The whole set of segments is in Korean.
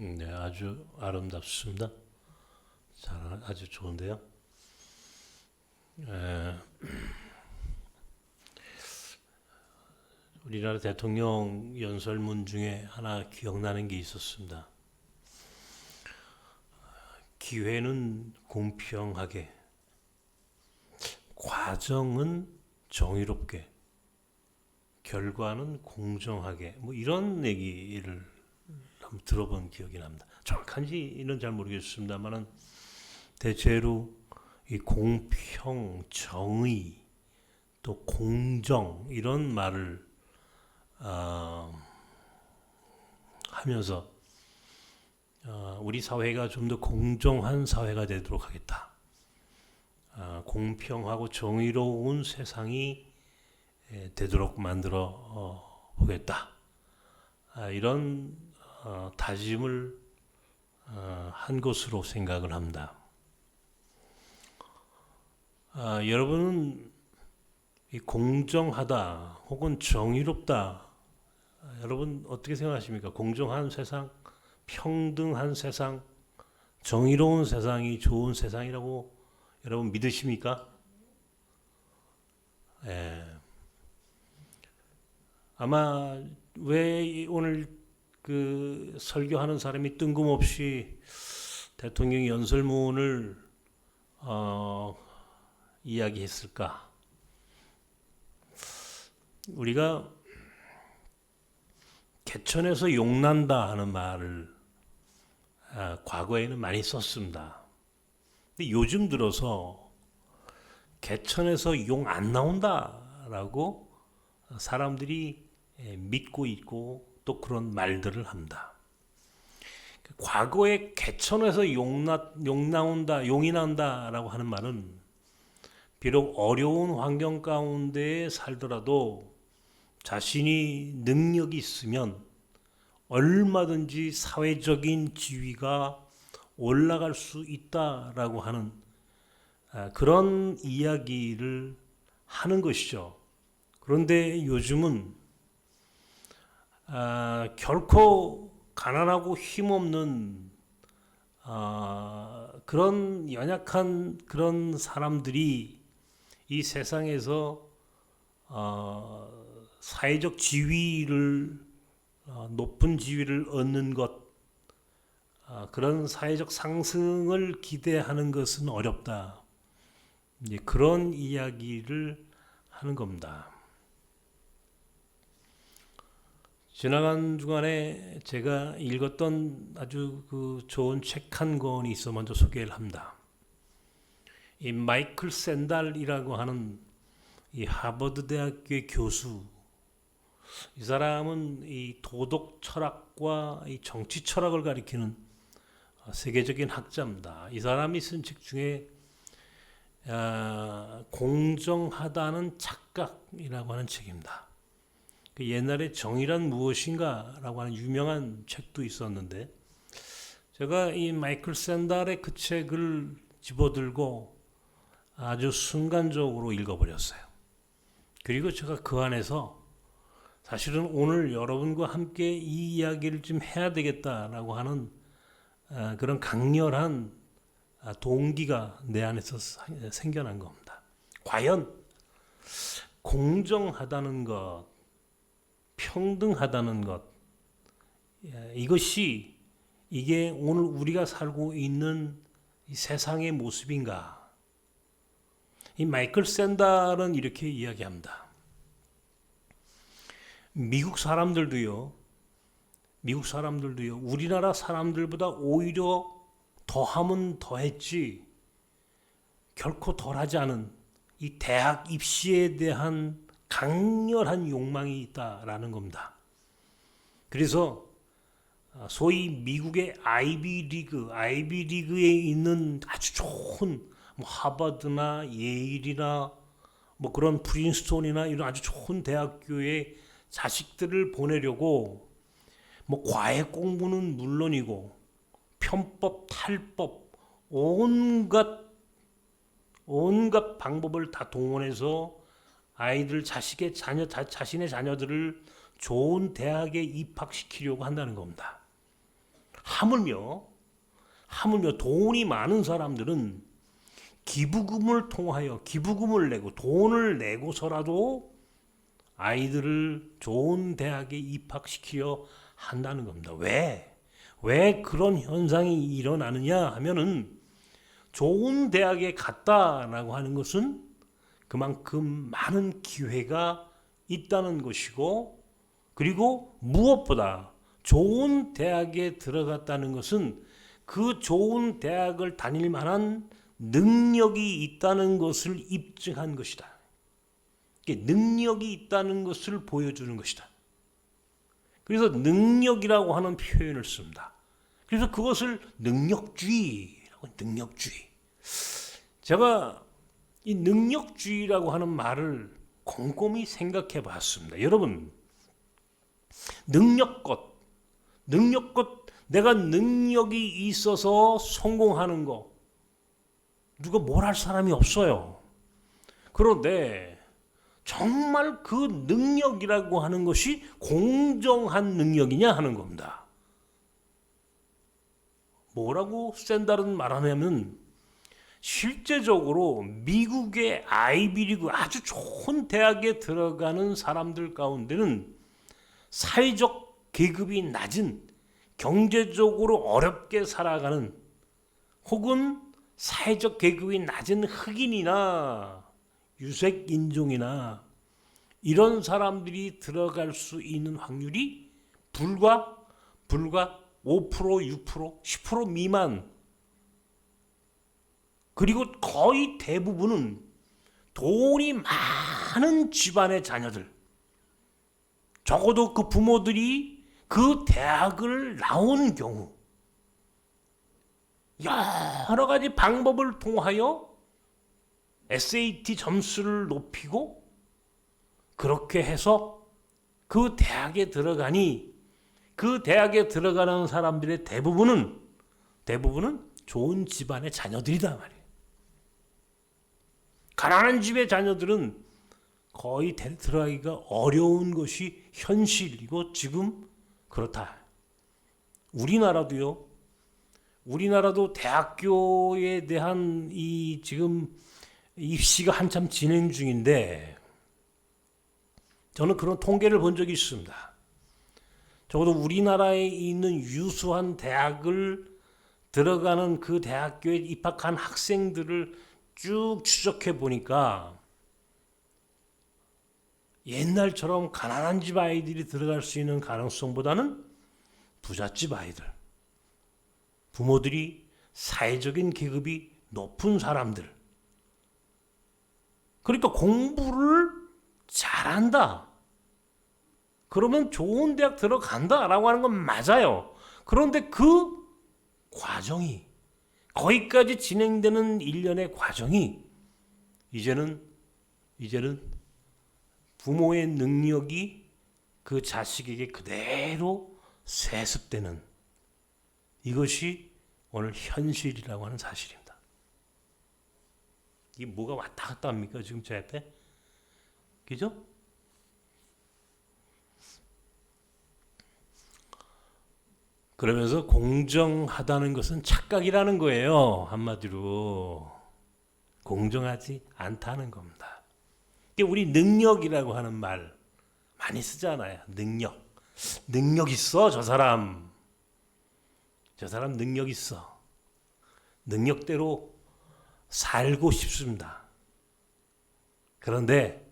네, 아주 아름답습니다. 아주 좋은데요. 에, 우리나라 대통령 연설문 중에 하나 기억나는 게 있었습니다. 기회는 공평하게, 과정은 정의롭게, 결과는 공정하게, 뭐 이런 얘기를 한번 들어본 기억이 납니다. 정확한지는 잘 모르겠습니다만은 대체로 이 공평, 정의, 또 공정 이런 말을 하면서 우리 사회가 좀 더 공정한 사회가 되도록 하겠다. 공평하고 정의로운 세상이 되도록 만들어 보겠다. 이런 다짐을 한 것으로 생각을 합니다. 여러분은 이 공정하다 혹은 정의롭다, 여러분 어떻게 생각하십니까? 공정한 세상, 평등한 세상, 정의로운 세상이 좋은 세상이라고 여러분 믿으십니까? 예. 아마 왜 오늘 그 설교하는 사람이 뜬금없이 대통령 연설문을 이야기했을까? 우리가 개천에서 용난다 하는 말을 과거에는 많이 썼습니다. 근데 요즘 들어서 개천에서 용 안 나온다라고 사람들이 믿고 있고 또 그런 말들을 합니다. 과거에 개천에서 용 나온다, 용이 난다라고 하는 말은 비록 어려운 환경 가운데 살더라도 자신이 능력이 있으면 얼마든지 사회적인 지위가 올라갈 수 있다라고 하는 그런 이야기를 하는 것이죠. 그런데 요즘은 결코 가난하고 힘없는 그런 연약한 그런 사람들이 이 세상에서 사회적 지위를 높은 지위를 얻는 것, 그런 사회적 상승을 기대하는 것은 어렵다. 이제 그런 이야기를 하는 겁니다. 지나간 주간에 제가 읽었던 아주 그 좋은 책 한 권이 있어 먼저 소개를 합니다. 이 마이클 샌달이라고 하는 이 하버드 대학교의 교수, 이 사람은 이 도덕 철학과 이 정치 철학을 가리키는 세계적인 학자입니다. 이 사람이 쓴 책 중에 공정하다는 착각이라고 하는 책입니다. 그 옛날에 정의란 무엇인가라고 하는 유명한 책도 있었는데, 제가 이 마이클 샌달의 그 책을 집어들고 아주 순간적으로 읽어버렸어요. 그리고 제가 그 안에서 사실은 오늘 여러분과 함께 이 이야기를 좀 해야 되겠다라고 하는 그런 강렬한 동기가 내 안에서 생겨난 겁니다. 과연 공정하다는 것, 평등하다는 것, 이게 오늘 우리가 살고 있는 이 세상의 모습인가? 이 마이클 샌달은 이렇게 이야기합니다. 미국 사람들도요, 우리나라 사람들보다 오히려 더하면 더했지 결코 덜하지 않은 이 대학 입시에 대한 강렬한 욕망이 있다라는 겁니다. 그래서 소위 미국의 아이비리그에 있는 아주 좋은 뭐 하버드나 예일이나 뭐 그런 프린스톤이나 이런 아주 좋은 대학교에 자식들을 보내려고 뭐 과외 공부는 물론이고 편법, 탈법, 온갖 방법을 다 동원해서 자신의 자녀들을 좋은 대학에 입학시키려고 한다는 겁니다. 하물며 돈이 많은 사람들은 기부금을 통하여 기부금을 내고 돈을 내고서라도 아이들을 좋은 대학에 입학시키려 한다는 겁니다. 왜 그런 현상이 일어나느냐 하면은 좋은 대학에 갔다라고 하는 것은 그만큼 많은 기회가 있다는 것이고, 그리고 무엇보다 좋은 대학에 들어갔다는 것은 그 좋은 대학을 다닐 만한 능력이 있다는 것을 입증한 것이다. 능력이 있다는 것을 보여주는 것이다. 그래서 능력이라고 하는 표현을 씁니다. 그래서 그것을 능력주의라고, 능력주의. 제가 이 능력주의라고 하는 말을 곰곰이 생각해 봤습니다. 여러분, 능력껏 내가 능력이 있어서 성공하는 거 누가 뭘 할 사람이 없어요. 그런데 정말 그 능력이라고 하는 것이 공정한 능력이냐 하는 겁니다. 뭐라고 샌달은 말하냐면, 실제적으로 미국의 아이비리그 아주 좋은 대학에 들어가는 사람들 가운데는 사회적 계급이 낮은, 경제적으로 어렵게 살아가는, 혹은 사회적 계급이 낮은 흑인이나 유색인종이나 이런 사람들이 들어갈 수 있는 확률이 불과 5%, 6%, 10% 미만. 그리고 거의 대부분은 돈이 많은 집안의 자녀들, 적어도 그 부모들이 그 대학을 나온 경우 여러 가지 방법을 통하여 SAT 점수를 높이고 그렇게 해서 그 대학에 들어가니, 그 대학에 들어가는 사람들의 대부분은 좋은 집안의 자녀들이다 말이에요. 가난한 집의 자녀들은 거의 들어가기가 어려운 것이 현실이고 지금 그렇다. 우리나라도 대학교에 대한 이 지금 입시가 한참 진행 중인데, 저는 그런 통계를 본 적이 있습니다. 적어도 우리나라에 있는 유수한 대학을 들어가는 그 대학교에 입학한 학생들을 쭉 추적해 보니까 옛날처럼 가난한 집 아이들이 들어갈 수 있는 가능성보다는 부잣집 아이들, 부모들이 사회적인 계급이 높은 사람들, 그러니까 공부를 잘한다, 그러면 좋은 대학 들어간다라고 하는 건 맞아요. 그런데 그 과정이, 거기까지 진행되는 일련의 과정이 이제는 부모의 능력이 그 자식에게 그대로 세습되는, 이것이 오늘 현실이라고 하는 사실입니다. 이게 뭐가 왔다 갔다 합니까 지금 제 앞에? 그죠? 그러면서 공정하다는 것은 착각이라는 거예요. 한마디로 공정하지 않다는 겁니다. 우리 능력이라고 하는 말 많이 쓰잖아요. 능력 있어. 저 사람 능력 있어. 능력대로 살고 싶습니다. 그런데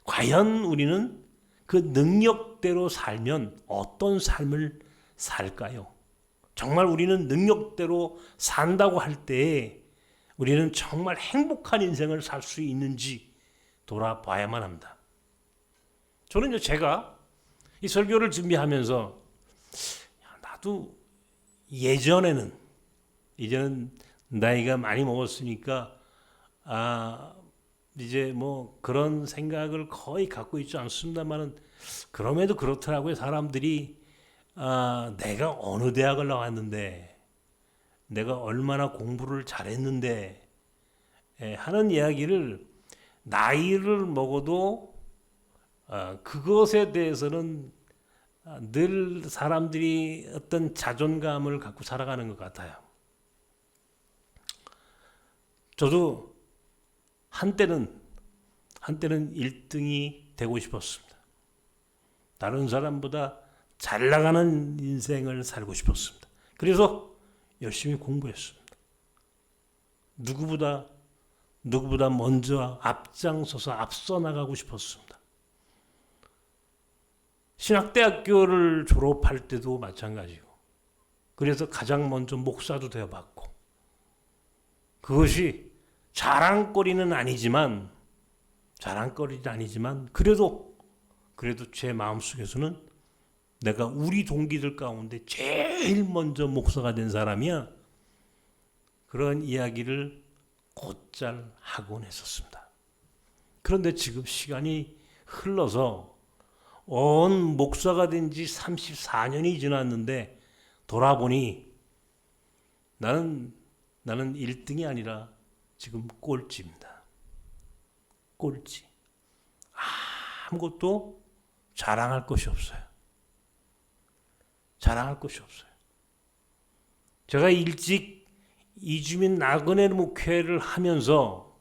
과연 우리는 그 능력대로 살면 어떤 삶을 살까요? 정말 우리는 능력대로 산다고 할 때 우리는 정말 행복한 인생을 살 수 있는지 돌아봐야만 합니다. 저는 제가 이 설교를 준비하면서 나도 이제는 나이가 많이 먹었으니까 이제 뭐 그런 생각을 거의 갖고 있지 않습니다만은, 그럼에도 그렇더라고요. 사람들이 내가 어느 대학을 나왔는데, 내가 얼마나 공부를 잘했는데 하는 이야기를 나이를 먹어도 그것에 대해서는 늘 사람들이 어떤 자존감을 갖고 살아가는 것 같아요. 저도 한때는 1등이 되고 싶었습니다. 다른 사람보다 잘 나가는 인생을 살고 싶었습니다. 그래서 열심히 공부했습니다. 누구보다 먼저 앞장서서 앞서 나가고 싶었습니다. 신학대학교를 졸업할 때도 마찬가지고, 그래서 가장 먼저 목사도 되어봤고, 그것이 자랑거리는 아니지만 그래도 제 마음속에서는 내가 우리 동기들 가운데 제일 먼저 목사가 된 사람이야, 그런 이야기를 곧잘 하곤 했었습니다. 그런데 지금 시간이 흘러서 목사가 된 지 34년이 지났는데 돌아보니 나는 1등이 아니라 지금 꼴찌입니다. 꼴찌. 아무것도 자랑할 것이 없어요. 제가 일찍 이주민 나그네 목회를 하면서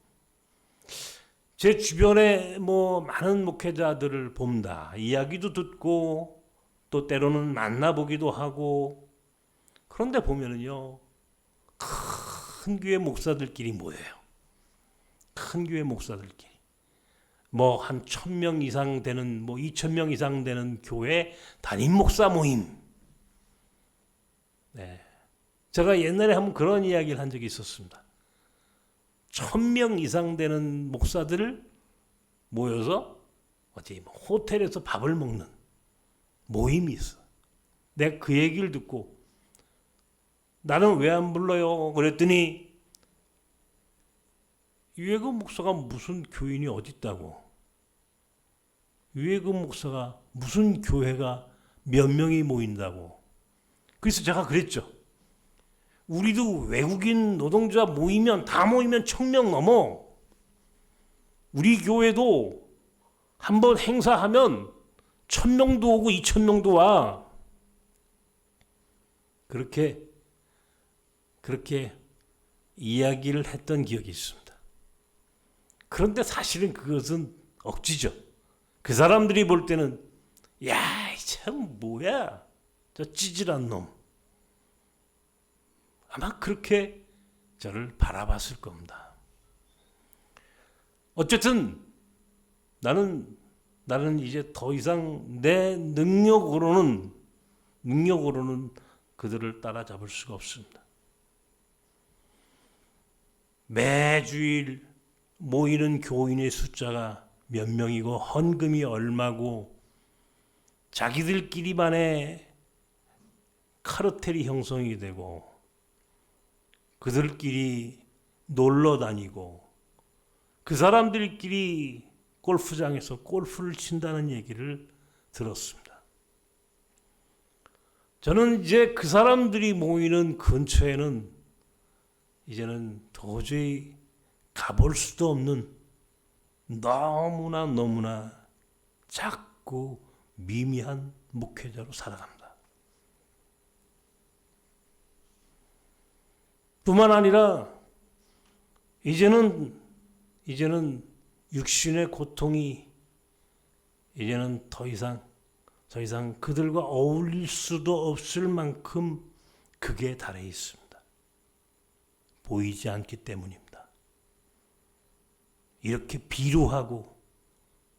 제 주변에 많은 목회자들을 봅니다. 이야기도 듣고 또 때로는 만나보기도 하고, 그런데 보면은요, 큰 교회 목사들끼리 모여요. 큰 교회 목사들끼리. 한 1000명 이상 되는, 2000명 이상 되는 교회 담임 목사 모임. 네. 제가 옛날에 한번 그런 이야기를 한 적이 있었습니다. 1000명 이상 되는 목사들을 모여서 호텔에서 밥을 먹는 모임이 있어. 내가 그 얘기를 듣고 나는 왜 안 불러요? 그랬더니 유해근 목사가 무슨 교인이 어딨다고. 유해근 목사가 무슨 교회가 몇 명이 모인다고. 그래서 제가 그랬죠. 우리도 외국인 노동자 모이면 1000명 넘어. 우리 교회도 한번 행사하면 1000명도 오고 2000명도 와. 그렇게 이야기를 했던 기억이 있습니다. 그런데 사실은 그것은 억지죠. 그 사람들이 볼 때는 야, 참 뭐야, 저 찌질한 놈. 아마 그렇게 저를 바라봤을 겁니다. 어쨌든 나는 이제 더 이상 내 능력으로는 그들을 따라잡을 수가 없습니다. 매주일 모이는 교인의 숫자가 몇 명이고 헌금이 얼마고 자기들끼리만의 카르텔이 형성이 되고 그들끼리 놀러 다니고 그 사람들끼리 골프장에서 골프를 친다는 얘기를 들었습니다. 저는 이제 그 사람들이 모이는 근처에는 이제는 도저히 가볼 수도 없는 너무나 작고 미미한 목회자로 살아갑니다. 뿐만 아니라 이제는 육신의 고통이 이제는 더 이상 그들과 어울릴 수도 없을 만큼 극에 달해 있습니다. 보이지 않기 때문입니다. 이렇게 비루하고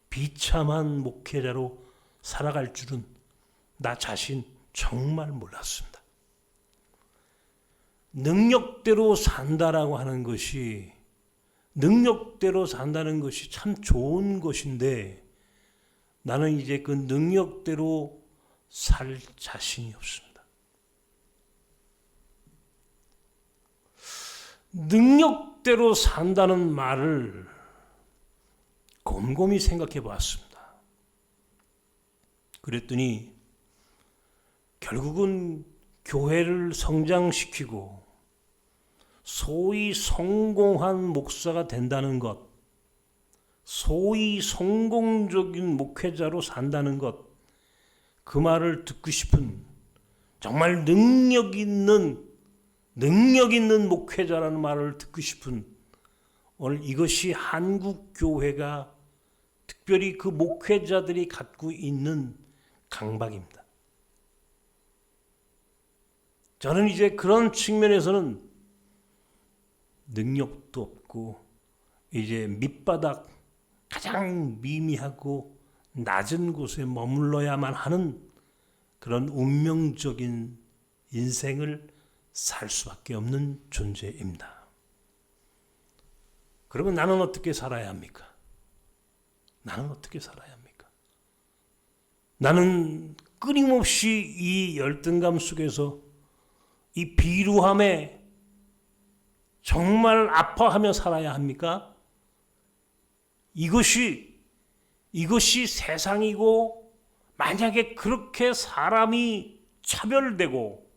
비참한 목회자로 살아갈 줄은 나 자신 정말 몰랐습니다. 능력대로 산다라고 하는 것이 참 좋은 것인데 나는 이제 그 능력대로 살 자신이 없습니다. 능력대로 산다는 말을 곰곰이 생각해 보았습니다. 그랬더니 결국은 교회를 성장시키고 소위 성공한 목사가 된다는 것, 소위 성공적인 목회자로 산다는 것, 그 말을 듣고 싶은 정말 능력 있는 목회자라는 말을 듣고 싶은 오늘 이것이 한국 교회가 특별히 그 목회자들이 갖고 있는 강박입니다. 저는 이제 그런 측면에서는 능력도 없고 이제 밑바닥 가장 미미하고 낮은 곳에 머물러야만 하는 그런 운명적인 인생을 살 수밖에 없는 존재입니다. 그러면 나는 어떻게 살아야 합니까? 나는 어떻게 살아야 합니까? 나는 끊임없이 이 열등감 속에서 이 비루함에 정말 아파하며 살아야 합니까? 이것이 세상이고 만약에 그렇게 사람이 차별되고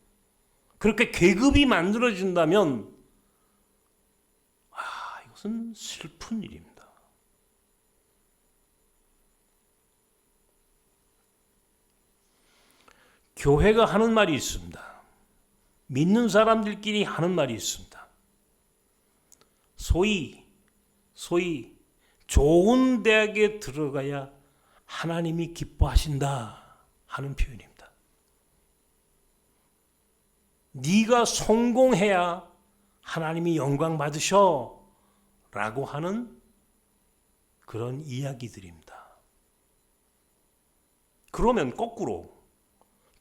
그렇게 계급이 만들어진다면 이것은 슬픈 일입니다. 교회가 하는 말이 있습니다. 믿는 사람들끼리 하는 말이 있습니다. 소위 좋은 대학에 들어가야 하나님이 기뻐하신다 하는 표현입니다. 네가 성공해야 하나님이 영광 받으셔 라고 하는 그런 이야기들입니다. 그러면 거꾸로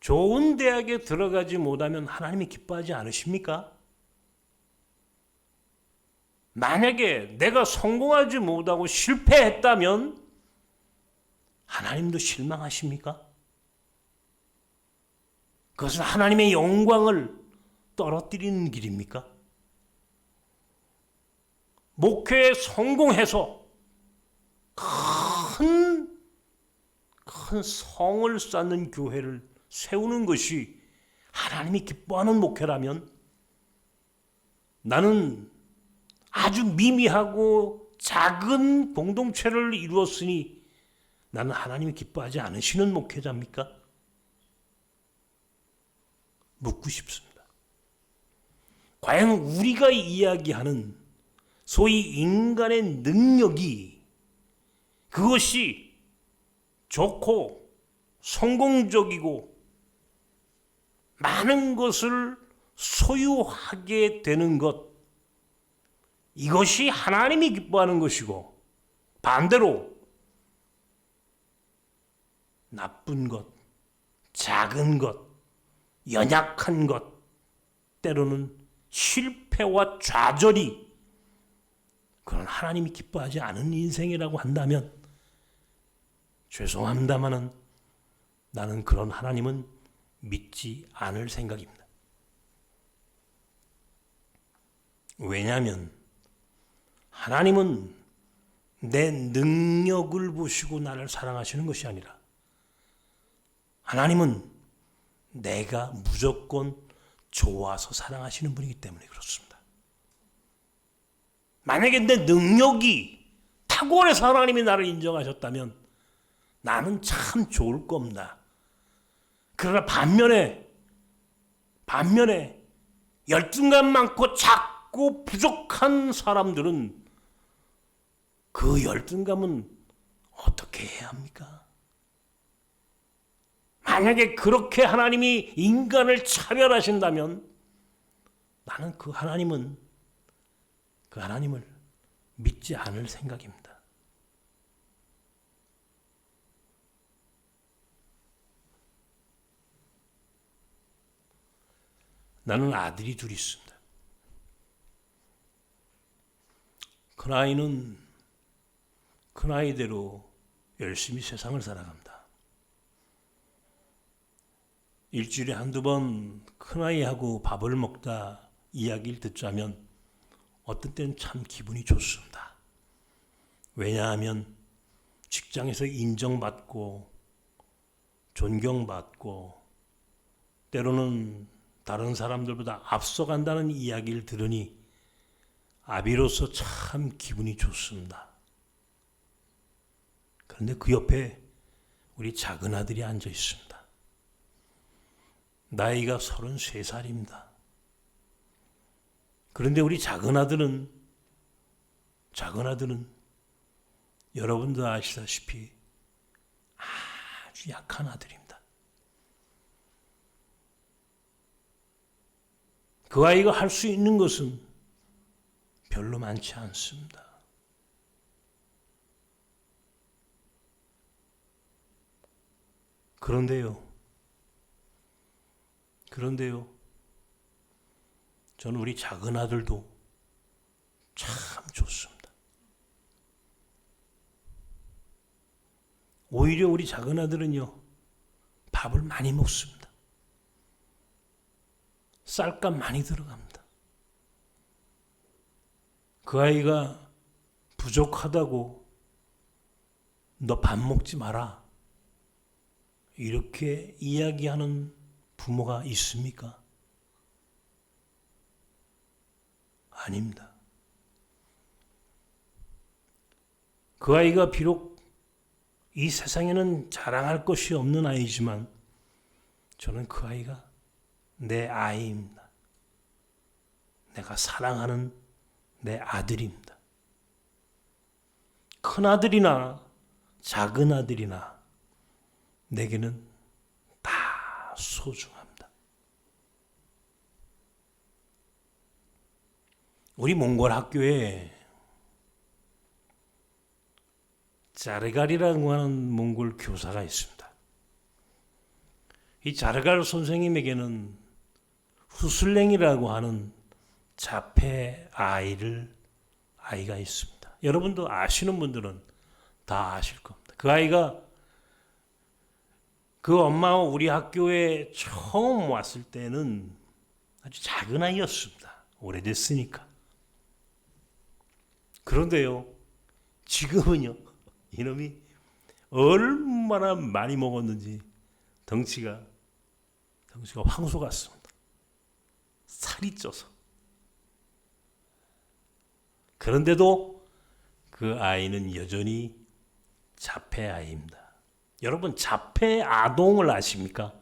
좋은 대학에 들어가지 못하면 하나님이 기뻐하지 않으십니까? 만약에 내가 성공하지 못하고 실패했다면 하나님도 실망하십니까? 그것은 하나님의 영광을 떨어뜨리는 길입니까? 목회에 성공해서 큰 성을 쌓는 교회를 세우는 것이 하나님이 기뻐하는 목회라면 나는 아주 미미하고 작은 공동체를 이루었으니 나는 하나님이 기뻐하지 않으시는 목회자입니까? 묻고 싶습니다. 과연 우리가 이야기하는 소위 인간의 능력이 그것이 좋고 성공적이고 많은 것을 소유하게 되는 것, 이것이 하나님이 기뻐하는 것이고 반대로 나쁜 것, 작은 것, 연약한 것, 때로는 실패와 좌절이 그런 하나님이 기뻐하지 않은 인생이라고 한다면 죄송합니다마는 나는 그런 하나님은 믿지 않을 생각입니다. 왜냐하면 하나님은 내 능력을 보시고 나를 사랑하시는 것이 아니라 하나님은 내가 무조건 좋아서 사랑하시는 분이기 때문에 그렇습니다. 만약에 내 능력이 탁월해서 하나님이 나를 인정하셨다면 나는 참 좋을 겁니다. 그러나 반면에 열등감 많고 작고 부족한 사람들은 그 열등감은 어떻게 해야 합니까? 만약에 그렇게 하나님이 인간을 차별하신다면 나는 그 하나님을 믿지 않을 생각입니다. 나는 아들이 둘 있습니다. 큰아이는 큰아이대로 열심히 세상을 살아갑니다. 일주일에 한두 번 큰아이하고 밥을 먹다 이야기를 듣자면 어떤 때는 참 기분이 좋습니다. 왜냐하면 직장에서 인정받고 존경받고 때로는 다른 사람들보다 앞서간다는 이야기를 들으니 아비로서 참 기분이 좋습니다. 그런데 그 옆에 우리 작은 아들이 앉아 있습니다. 나이가 33살입니다. 그런데 우리 작은 아들은 여러분도 아시다시피 아주 약한 아들입니다. 그 아이가 할 수 있는 것은 별로 많지 않습니다. 그런데요, 저는 우리 작은 아들도 참 좋습니다. 오히려 우리 작은 아들은요, 밥을 많이 먹습니다. 쌀값 많이 들어갑니다. 그 아이가 부족하다고 너 밥 먹지 마라, 이렇게 이야기하는 부모가 있습니까? 아닙니다. 그 아이가 비록 이 세상에는 자랑할 것이 없는 아이지만 저는 그 아이가 내 아이입니다. 내가 사랑하는 내 아들입니다. 큰 아들이나 작은 아들이나 내게는 다 소중합니다. 우리 몽골 학교에 자르갈이라고 하는 몽골 교사가 있습니다. 이 자르갈 선생님에게는 후슬랭이라고 하는 자폐 아이가 있습니다. 여러분도 아시는 분들은 다 아실 겁니다. 그 아이가 그 엄마가 우리 학교에 처음 왔을 때는 아주 작은 아이였습니다. 오래됐으니까. 그런데요, 지금은요, 이놈이 얼마나 많이 먹었는지 덩치가 황소 같습니다. 살이 쪄서. 그런데도 그 아이는 여전히 자폐 아이입니다. 여러분, 자폐 아동을 아십니까?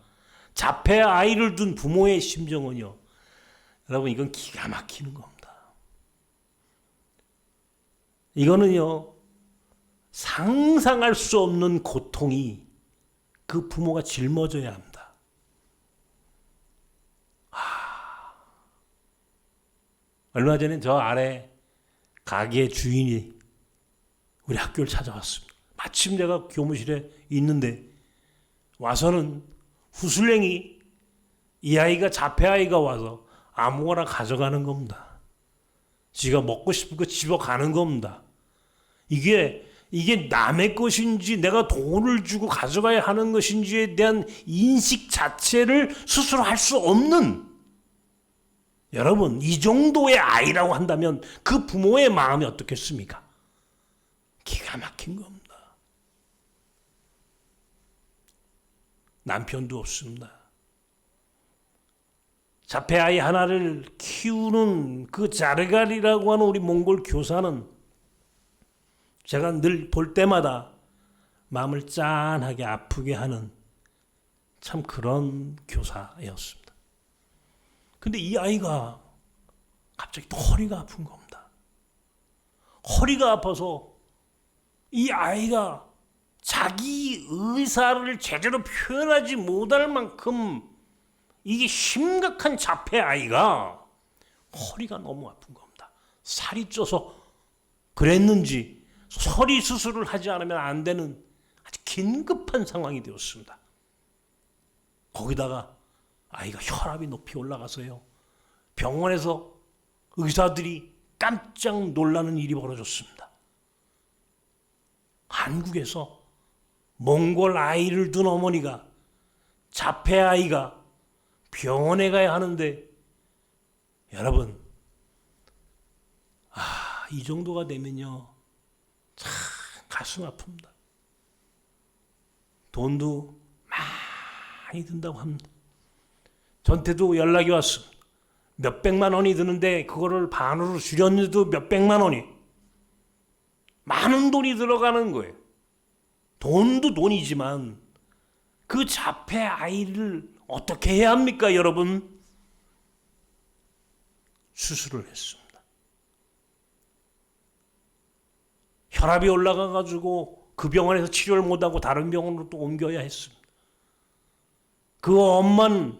자폐 아이를 둔 부모의 심정은요, 여러분, 이건 기가 막히는 겁니다. 이거는요, 상상할 수 없는 고통이 그 부모가 짊어져야 합니다. 얼마 전에 저 아래 가게 주인이 우리 학교를 찾아왔습니다. 마침 내가 교무실에 있는데 와서는 후슬랭이, 이 아이가 자폐 아이가 와서 아무거나 가져가는 겁니다. 지가 먹고 싶은 거 집어가는 겁니다. 이게 남의 것인지 내가 돈을 주고 가져가야 하는 것인지에 대한 인식 자체를 스스로 할 수 없는, 여러분, 이 정도의 아이라고 한다면 그 부모의 마음이 어떻겠습니까? 기가 막힌 겁니다. 남편도 없습니다. 자폐 아이 하나를 키우는 그 자르갈이라고 하는 우리 몽골 교사는 제가 늘 볼 때마다 마음을 짠하게 아프게 하는 참 그런 교사였습니다. 근데 이 아이가 갑자기 또 허리가 아픈 겁니다. 허리가 아파서 이 아이가 자기 의사를 제대로 표현하지 못할 만큼 이게 심각한 자폐 아이가 허리가 너무 아픈 겁니다. 살이 쪄서 그랬는지 허리 수술을 하지 않으면 안 되는 아주 긴급한 상황이 되었습니다. 거기다가 아이가 혈압이 높이 올라가서요, 병원에서 의사들이 깜짝 놀라는 일이 벌어졌습니다. 한국에서 몽골 아이를 둔 어머니가, 자폐 아이가 병원에 가야 하는데, 여러분, 이 정도가 되면요, 참 가슴 아픕니다. 돈도 많이 든다고 합니다. 전태도 연락이 왔습니다. 몇백만 원이 드는데 그거를 반으로 줄였는데도 몇백만 원이, 많은 돈이 들어가는 거예요. 돈도 돈이지만 그 자폐 아이를 어떻게 해야 합니까, 여러분? 수술을 했습니다. 혈압이 올라가가지고 그 병원에서 치료를 못하고 다른 병원으로 또 옮겨야 했습니다. 그 엄만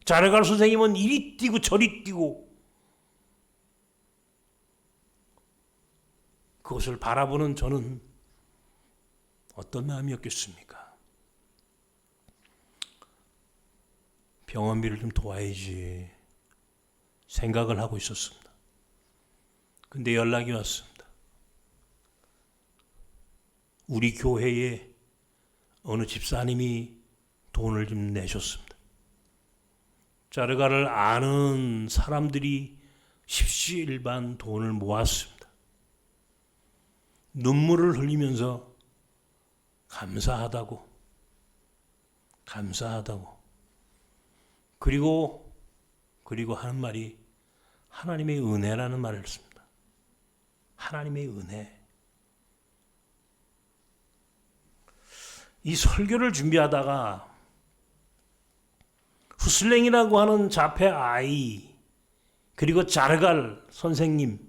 자르갈 선생님은 이리 뛰고 저리 뛰고 그것을 바라보는 저는 어떤 마음이었겠습니까? 병원비를 좀 도와야지 생각을 하고 있었습니다. 근데 연락이 왔습니다. 우리 교회에 어느 집사님이 돈을 좀 내셨습니다. 자르가를 아는 사람들이 십시일반 돈을 모았습니다. 눈물을 흘리면서 감사하다고 그리고 하는 말이 하나님의 은혜라는 말을 씁니다. 하나님의 은혜. 이 설교를 준비하다가 후슬랭이라고 하는 자폐 아이 그리고 자르갈 선생님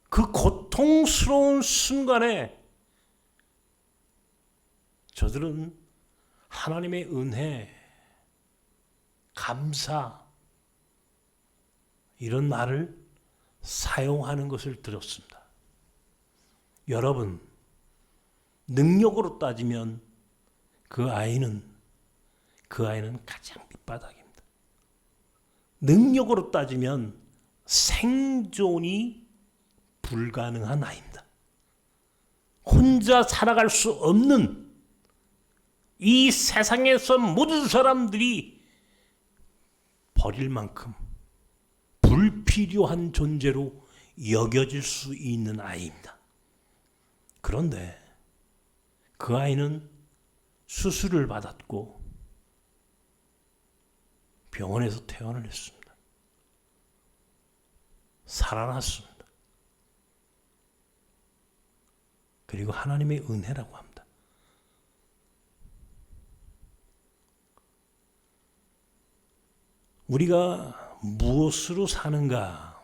그 고통스러운 순간에 저들은 하나님의 은혜, 감사 이런 말을 사용하는 것을 들었습니다. 여러분, 능력으로 따지면 그 아이는 가장 밑바닥입니다. 능력으로 따지면 생존이 불가능한 아이입니다. 혼자 살아갈 수 없는 이 세상에서 모든 사람들이 버릴 만큼 불필요한 존재로 여겨질 수 있는 아이입니다. 그런데 그 아이는 수술을 받았고 병원에서 퇴원을 했습니다. 살아났습니다. 그리고 하나님의 은혜라고 합니다. 우리가 무엇으로 사는가?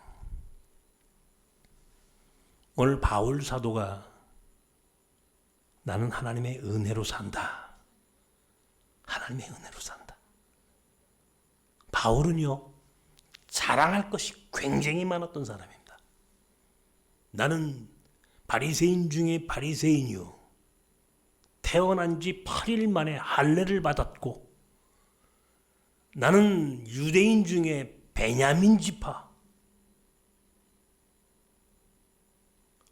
오늘 바울 사도가 나는 하나님의 은혜로 산다. 하나님의 은혜로 산다. 바울은요, 자랑할 것이 굉장히 많았던 사람입니다. 나는 바리새인 중에 바리새인이요. 태어난 지 8일 만에 할례를 받았고 나는 유대인 중에 베냐민 지파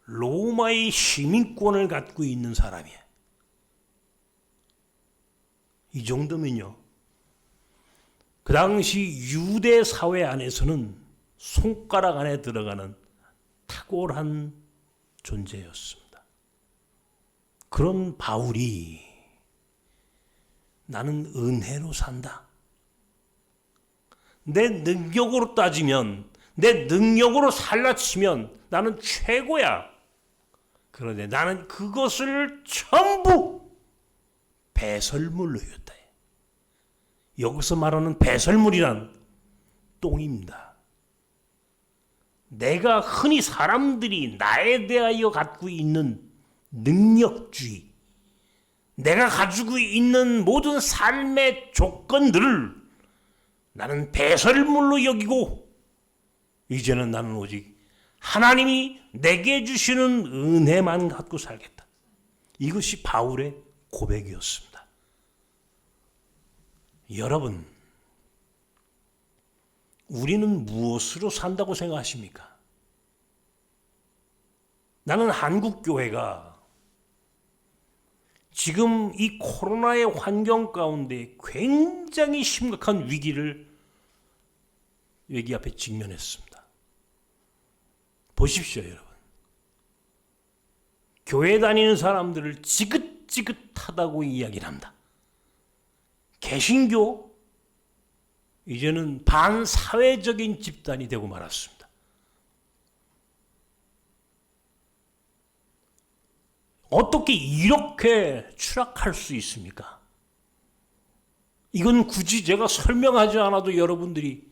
로마의 시민권을 갖고 있는 사람이에요. 이 정도면요. 그 당시 유대 사회 안에서는 손가락 안에 들어가는 탁월한 존재였습니다. 그런 바울이 나는 은혜로 산다. 내 능력으로 따지면, 내 능력으로 살라 치면 나는 최고야. 그런데 나는 그것을 전부 배설물로 했다. 여기서 말하는 배설물이란 똥입니다. 내가 흔히 사람들이 나에 대하여 갖고 있는 능력주의, 내가 가지고 있는 모든 삶의 조건들을 나는 배설물로 여기고 이제는 나는 오직 하나님이 내게 주시는 은혜만 갖고 살겠다. 이것이 바울의 고백이었습니다. 여러분, 우리는 무엇으로 산다고 생각하십니까? 나는 한국 교회가 지금 이 코로나의 환경 가운데 굉장히 심각한 위기를 여기 앞에 직면했습니다. 보십시오, 여러분. 교회 다니는 사람들을 지긋지긋하다고 이야기를 합니다. 개신교 이제는 반사회적인 집단이 되고 말았습니다. 어떻게 이렇게 추락할 수 있습니까? 이건 굳이 제가 설명하지 않아도 여러분들이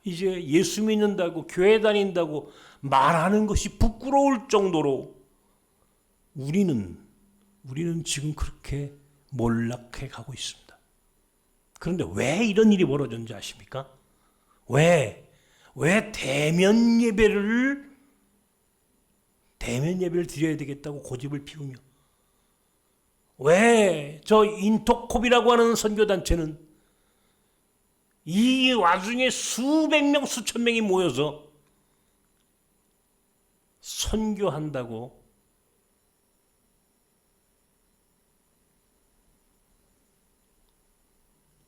이제 예수 믿는다고 교회 다닌다고 말하는 것이 부끄러울 정도로 우리는 지금 그렇게 몰락해 가고 있습니다. 그런데 왜 이런 일이 벌어졌는지 아십니까? 왜 대면 예배를 드려야 되겠다고 고집을 피우며, 왜 저 인터콥이라고 하는 선교단체는 이 와중에 수백 명, 수천 명이 모여서 선교한다고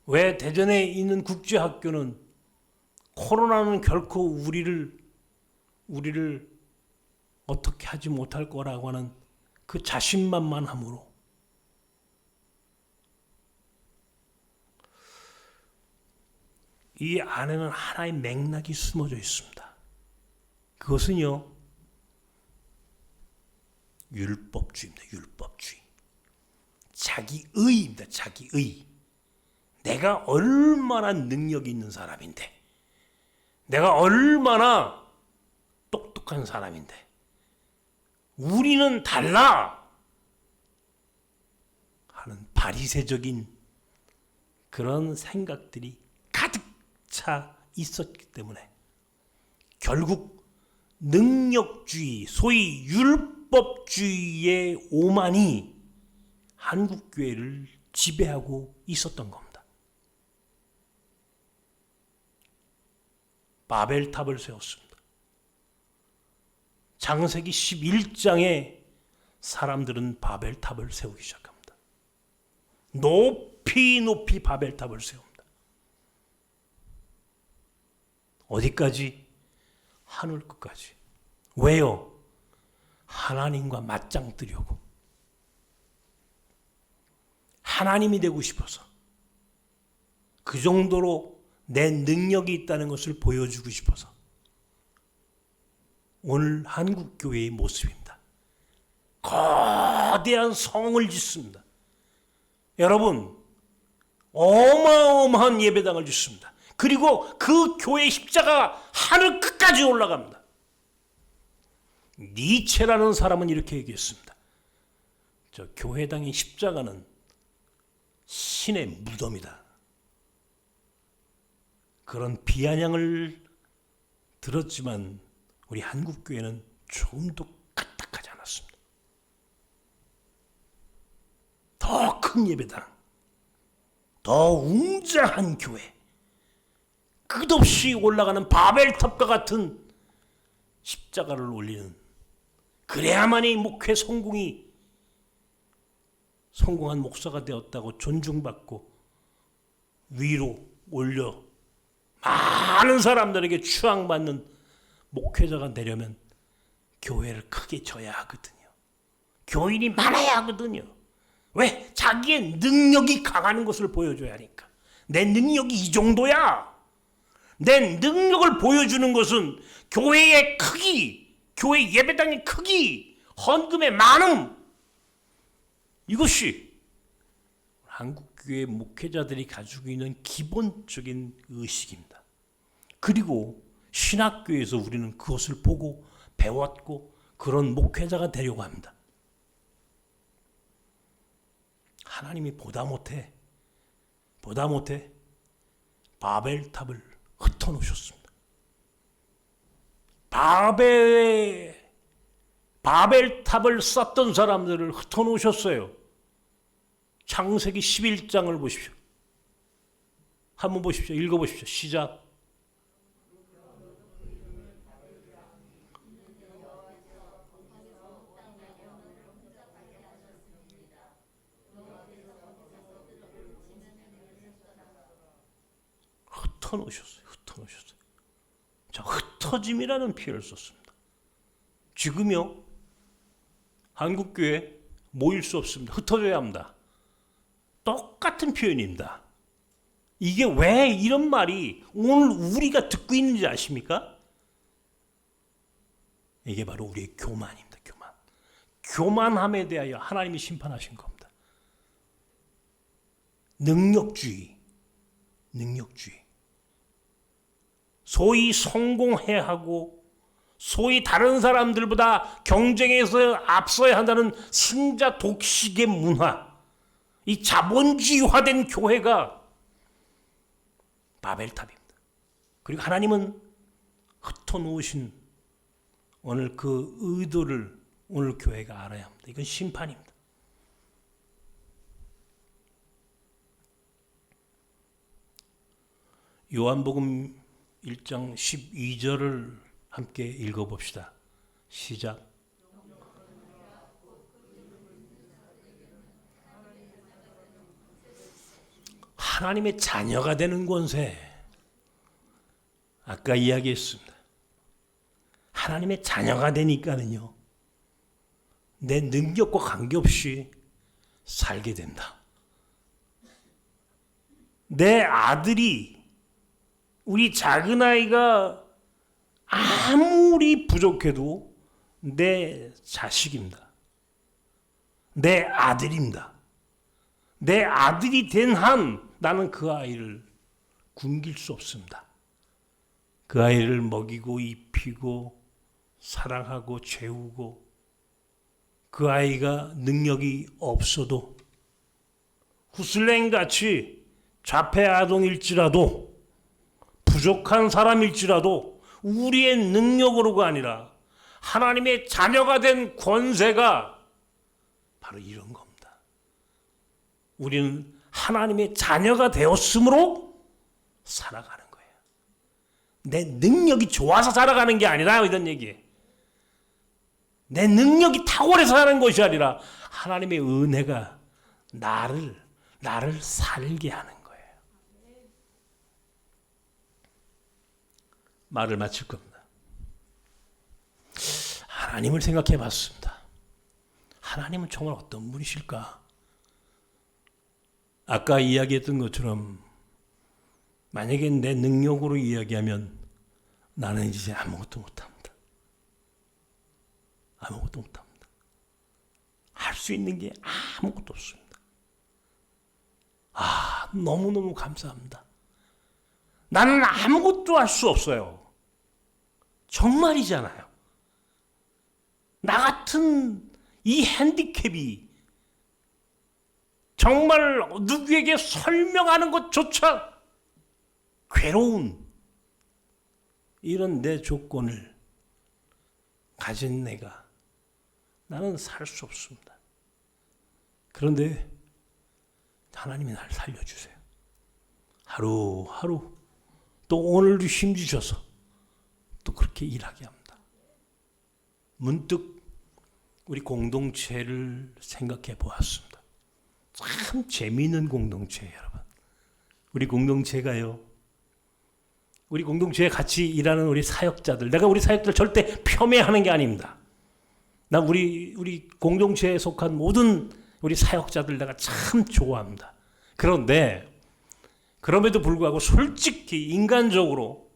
왜 대전에 있는 국제학교는 코로나는 결코 우리를 어떻게 하지 못할 거라고 하는 그 자신만만함으로 이 안에는 하나의 맥락이 숨어져 있습니다. 그것은요, 율법주의입니다. 율법주의. 자기의입니다. 자기의. 내가 얼마나 능력이 있는 사람인데, 내가 얼마나 똑똑한 사람인데, 우리는 달라 하는 바리새적인 그런 생각들이 가득 차 있었기 때문에 결국 능력주의, 소위 율법주의의 오만이 한국교회를 지배하고 있었던 겁니다. 바벨탑을 세웠습니다. 창세기 11장에 사람들은 바벨탑을 세우기 시작합니다. 높이 바벨탑을 세웁니다. 어디까지? 하늘 끝까지. 왜요? 하나님과 맞짱 뜨려고. 하나님이 되고 싶어서. 그 정도로 내 능력이 있다는 것을 보여주고 싶어서. 오늘 한국교회의 모습입니다. 거대한 성을 짓습니다. 여러분, 어마어마한 예배당을 짓습니다. 그리고 그 교회 십자가가 하늘 끝까지 올라갑니다. 니체라는 사람은 이렇게 얘기했습니다. 저 교회당의 십자가는 신의 무덤이다. 그런 비아냥을 들었지만 우리 한국교회는 조금도 까딱하지 않았습니다. 더 큰 예배당, 더 웅장한 교회, 끝없이 올라가는 바벨탑과 같은 십자가를 올리는, 그래야만이 목회 성공한 목사가 되었다고 존중받고 위로 올려 많은 사람들에게 추앙받는 목회자가 되려면 교회를 크게 져야 하거든요. 교인이 많아야 하거든요. 왜? 자기의 능력이 강한 것을 보여줘야 하니까. 내 능력이 이 정도야. 내 능력을 보여주는 것은 교회의 크기, 교회 예배당의 크기, 헌금의 많음, 이것이 한국교회 목회자들이 가지고 있는 기본적인 의식입니다. 그리고 신학교에서 우리는 그것을 보고 배웠고 그런 목회자가 되려고 합니다. 하나님이 보다 못해 바벨탑을 흩어놓으셨습니다. 바벨탑을 쌓던 사람들을 흩어놓으셨어요. 창세기 11장을 보십시오. 한번 보십시오. 읽어보십시오. 시작. 흩어놓으셨어요. 자, 흩어짐이라는 표현을 썼습니다. 지금요, 한국교회 모일 수 없습니다. 흩어져야 합니다. 똑같은 표현입니다. 이게 왜 이런 말이 오늘 우리가 듣고 있는지 아십니까? 이게 바로 우리의 교만입니다. 교만함에 대하여 하나님이 심판하신 겁니다. 능력주의. 소위 성공해야 하고 소위 다른 사람들보다 경쟁에서 앞서야 한다는 승자 독식의 문화, 이 자본주의화된 교회가 바벨탑입니다. 그리고 하나님은 흩어놓으신 오늘 그 의도를 오늘 교회가 알아야 합니다. 이건 심판입니다. 요한복음 1장 12절을 함께 읽어봅시다. 시작. 하나님의 자녀가 되는 권세. 아까 이야기했습니다. 하나님의 자녀가 되니까는요, 내 능력과 관계없이 살게 된다. 내 아들이, 우리 작은 아이가 아무리 부족해도 내 자식입니다. 내 아들입니다. 내 아들이 된 한 나는 그 아이를 굶길 수 없습니다. 그 아이를 먹이고 입히고 사랑하고 재우고, 그 아이가 능력이 없어도 후슬랭같이 좌패아동일지라도 부족한 사람일지라도 우리의 능력으로가 아니라 하나님의 자녀가 된 권세가 바로 이런 겁니다. 우리는 하나님의 자녀가 되었으므로 살아가는 거예요. 내 능력이 좋아서 살아가는 게 아니라 이런 얘기예요. 내 능력이 탁월해서 사는 것이 아니라 하나님의 은혜가 나를 살게 하는 거예요. 말을 마칠 겁니다. 하나님을 생각해 봤습니다. 하나님은 정말 어떤 분이실까? 아까 이야기했던 것처럼 만약에 내 능력으로 이야기하면 나는 이제 아무것도 못합니다. 아무것도 못합니다. 할 수 있는 게 아무것도 없습니다. 너무너무 감사합니다. 나는 아무것도 할 수 없어요. 정말이잖아요. 나 같은 이 핸디캡이 정말 누구에게 설명하는 것조차 괴로운 이런 내 조건을 가진 내가 나는 살 수 없습니다. 그런데 하나님이 날 살려주세요. 하루하루 또 오늘도 힘주셔서 또 그렇게 일하게 합니다. 문득 우리 공동체를 생각해 보았습니다. 참 재미있는 공동체예요, 여러분. 우리 공동체가요, 우리 공동체에 같이 일하는 우리 사역자들, 내가 우리 사역자들 절대 폄훼하는 게 아닙니다. 나 우리 공동체에 속한 모든 우리 사역자들 내가 참 좋아합니다. 그런데 그럼에도 불구하고 솔직히 인간적으로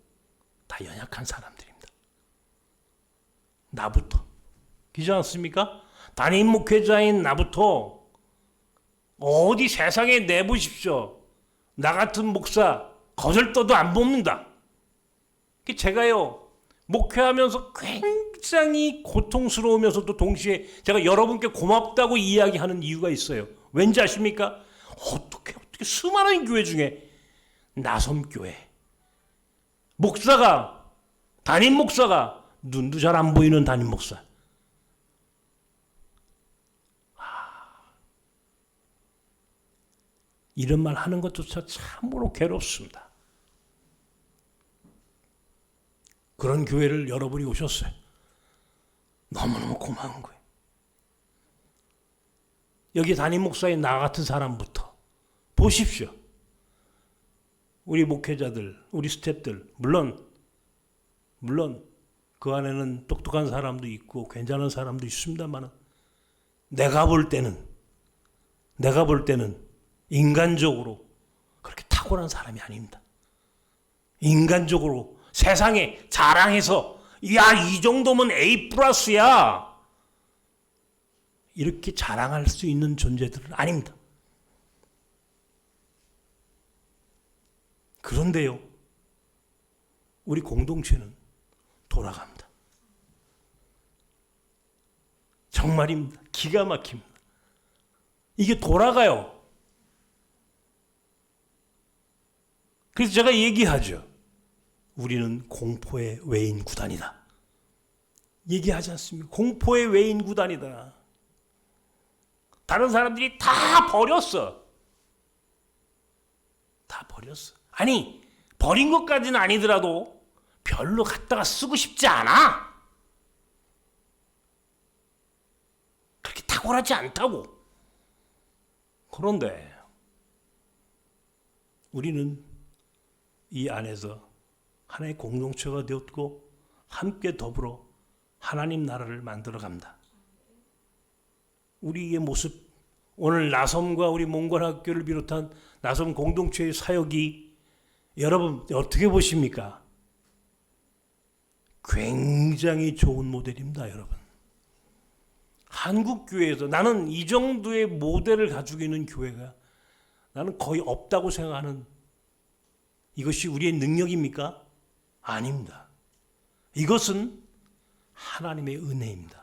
다 연약한 사람들입니다. 나부터. 그렇지 않습니까? 담임 목회자인 나부터 어디 세상에 내보십시오. 나 같은 목사 거들떠도 안 뽑는다. 제가요, 목회하면서 굉장히 고통스러우면서도 동시에 제가 여러분께 고맙다고 이야기하는 이유가 있어요. 왠지 아십니까? 어떻게 수많은 교회 중에 나섬교회 목사가, 담임 목사가 눈도 잘 안 보이는 담임 목사, 이런 말 하는 것조차 참으로 괴롭습니다. 그런 교회를 여러분이 오셨어요. 너무너무 고마운 거예요. 여기 담임 목사인 나 같은 사람부터 보십시오. 우리 목회자들, 우리 스태프들, 물론 그 안에는 똑똑한 사람도 있고 괜찮은 사람도 있습니다만 내가 볼 때는 인간적으로 그렇게 탁월한 사람이 아닙니다. 인간적으로 세상에 자랑해서 이 정도면 A+야 이렇게 자랑할 수 있는 존재들은 아닙니다. 그런데요, 우리 공동체는 돌아갑니다. 정말입니다. 기가 막힙니다. 이게 돌아가요. 그래서 제가 얘기하죠. 우리는 공포의 외인 구단이다. 얘기하지 않습니까? 공포의 외인 구단이다. 다른 사람들이 다 버렸어. 다 버렸어. 아니, 버린 것까지는 아니더라도 별로 갖다가 쓰고 싶지 않아. 그렇게 탁월하지 않다고. 그런데 우리는 이 안에서 하나의 공동체가 되었고 함께 더불어 하나님 나라를 만들어 갑니다. 우리의 모습, 오늘 나섬과 우리 몽골학교를 비롯한 나섬 공동체의 사역이 여러분 어떻게 보십니까? 굉장히 좋은 모델입니다, 여러분. 한국 교회에서 나는 이 정도의 모델을 가지고 있는 교회가 나는 거의 없다고 생각하는, 이것이 우리의 능력입니까? 아닙니다. 이것은 하나님의 은혜입니다.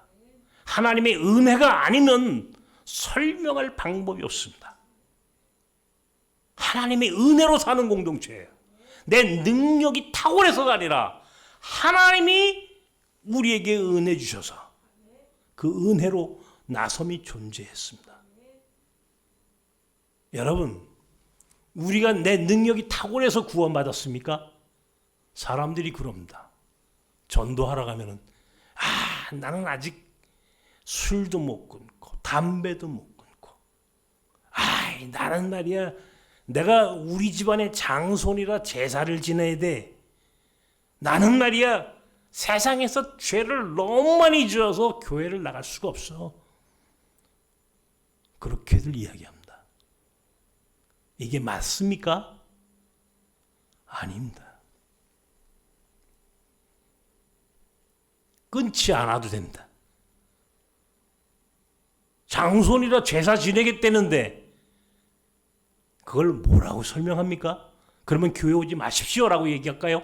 하나님의 은혜가 아니면 설명할 방법이 없습니다. 하나님의 은혜로 사는 공동체예요. 내 능력이 탁월해서가 아니라 하나님이 우리에게 은혜 주셔서 그 은혜로 나섬이 존재했습니다. 여러분, 우리가 내 능력이 탁월해서 구원받았습니까? 사람들이 그럽니다. 전도하러 가면은 나는 아직 술도 못 끊고 담배도 못 끊고 나는 말이야 내가 우리 집안의 장손이라 제사를 지내야 돼. 나는 말이야 세상에서 죄를 너무 많이 지어서 교회를 나갈 수가 없어. 그렇게들 이야기합니다. 이게 맞습니까? 아닙니다. 끊지 않아도 됩니다. 장손이라 제사 지내겠다는데 그걸 뭐라고 설명합니까? 그러면 교회 오지 마십시오라고 얘기할까요?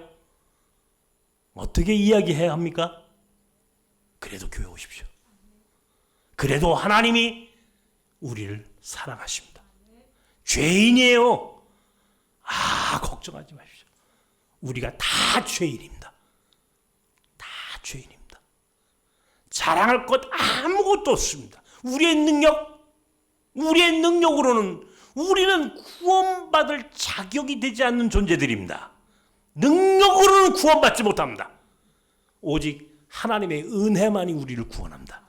어떻게 이야기해야 합니까? 그래도 교회 오십시오. 그래도 하나님이 우리를 사랑하십니다. 죄인이에요. 걱정하지 마십시오. 우리가 다 죄인입니다. 다 죄인입니다. 자랑할 것 아무것도 없습니다. 우리의 능력으로는 우리는 구원받을 자격이 되지 않는 존재들입니다. 능력으로는 구원받지 못합니다. 오직 하나님의 은혜만이 우리를 구원합니다.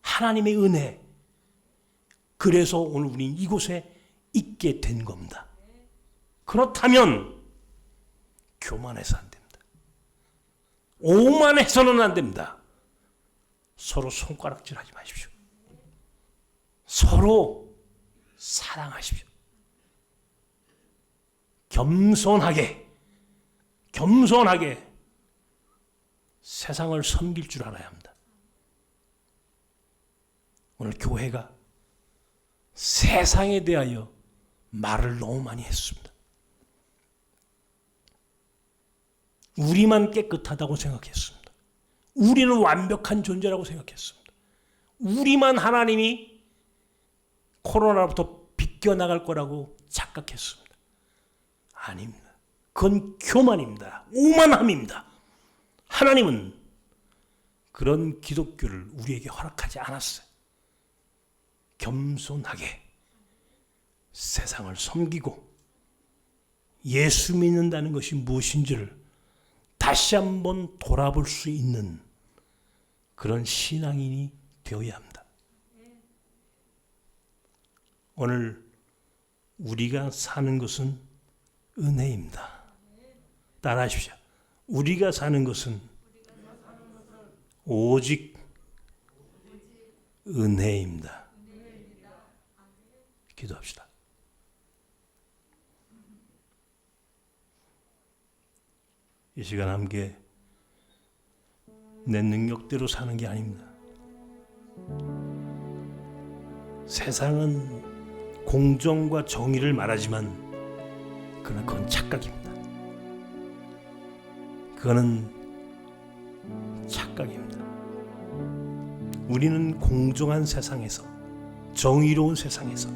하나님의 은혜. 그래서 오늘 우리는 이곳에 있게 된 겁니다. 그렇다면 교만해서 안 됩니다. 오만해서는 안 됩니다. 서로 손가락질하지 마십시오. 서로 사랑하십시오. 겸손하게 세상을 섬길 줄 알아야 합니다. 오늘 교회가 세상에 대하여 말을 너무 많이 했습니다. 우리만 깨끗하다고 생각했습니다. 우리는 완벽한 존재라고 생각했습니다. 우리만 하나님이 코로나로부터 비껴나갈 거라고 착각했습니다. 아닙니다. 그건 교만입니다. 오만함입니다. 하나님은 그런 기독교를 우리에게 허락하지 않았어요. 겸손하게 세상을 섬기고 예수 믿는다는 것이 무엇인지를 다시 한번 돌아볼 수 있는 그런 신앙인이 되어야 합니다. 오늘 우리가 사는 것은 은혜입니다. 따라하십시오. 우리가 사는 것은 오직 은혜입니다. 기도합시다. 이 시간 함께 내 능력대로 사는 게 아닙니다. 세상은 공정과 정의를 말하지만 그러나 그건 착각입니다. 그거는 착각입니다. 우리는 공정한 세상에서, 정의로운 세상에서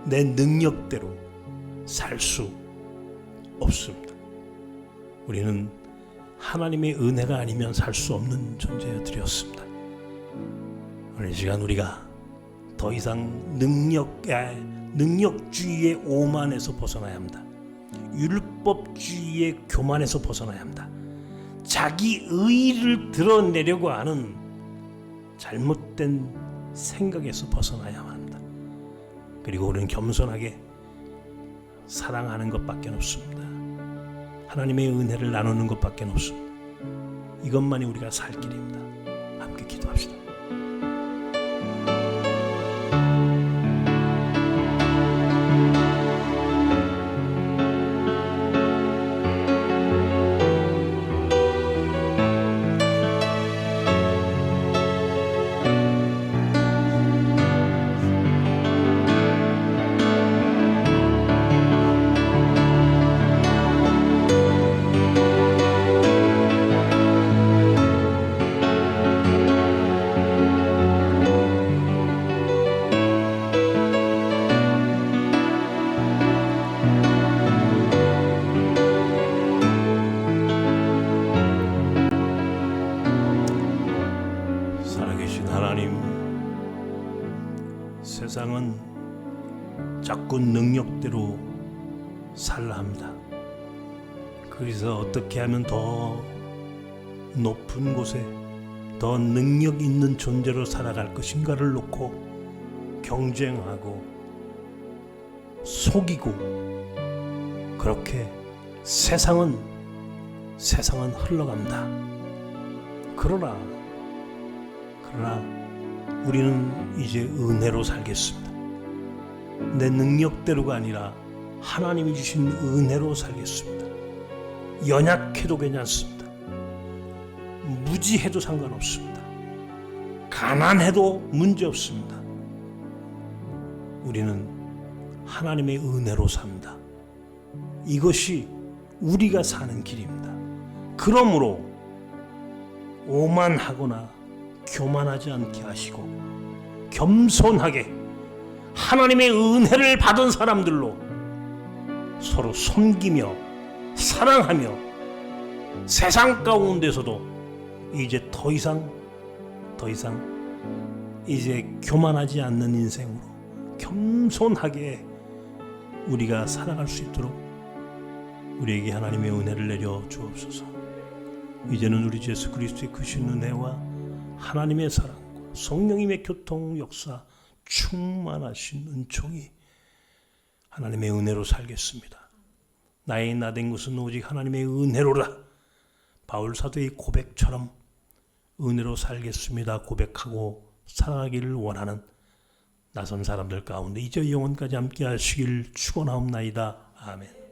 내 능력대로 살 수 없습니다. 우리는 하나님의 은혜가 아니면 살 수 없는 존재여드렸습니다. 오늘 이 시간 우리가 더 이상 능력주의의 오만에서 벗어나야 합니다. 율법주의의 교만에서 벗어나야 합니다. 자기 의의를 드러내려고 하는 잘못된 생각에서 벗어나야만 합니다. 그리고 우리는 겸손하게 사랑하는 것밖에 없습니다. 하나님의 은혜를 나누는 것밖에 없습니다. 이것만이 우리가 살 길입니다. 함께 기도합시다. 세상은 자꾸 능력대로 살라 합니다. 그래서 어떻게 하면 더 높은 곳에 더 능력 있는 존재로 살아갈 것인가를 놓고 경쟁하고 속이고, 그렇게 세상은 흘러갑니다. 그러나 우리는 이제 은혜로 살겠습니다. 내 능력대로가 아니라 하나님이 주신 은혜로 살겠습니다. 연약해도 괜찮습니다. 무지해도 상관없습니다. 가난해도 문제없습니다. 우리는 하나님의 은혜로 삽니다. 이것이 우리가 사는 길입니다. 그러므로 오만하거나 교만하지 않게 하시고 겸손하게 하나님의 은혜를 받은 사람들로 서로 섬기며 사랑하며 세상 가운데서도 이제 더 이상 이제 교만하지 않는 인생으로 겸손하게 우리가 살아갈 수 있도록 우리에게 하나님의 은혜를 내려 주옵소서. 이제는 우리 주 예수 그리스도의 크신 은혜와 하나님의 사랑과 성령님의 교통 역사 충만하신 은총이 하나님의 은혜로 살겠습니다. 나의 나된 것은 오직 하나님의 은혜로라. 바울 사도의 고백처럼 은혜로 살겠습니다 고백하고 살아가기를 원하는 나선 사람들 가운데 이제 영원까지 함께 하시길 축원하옵나이다. 아멘.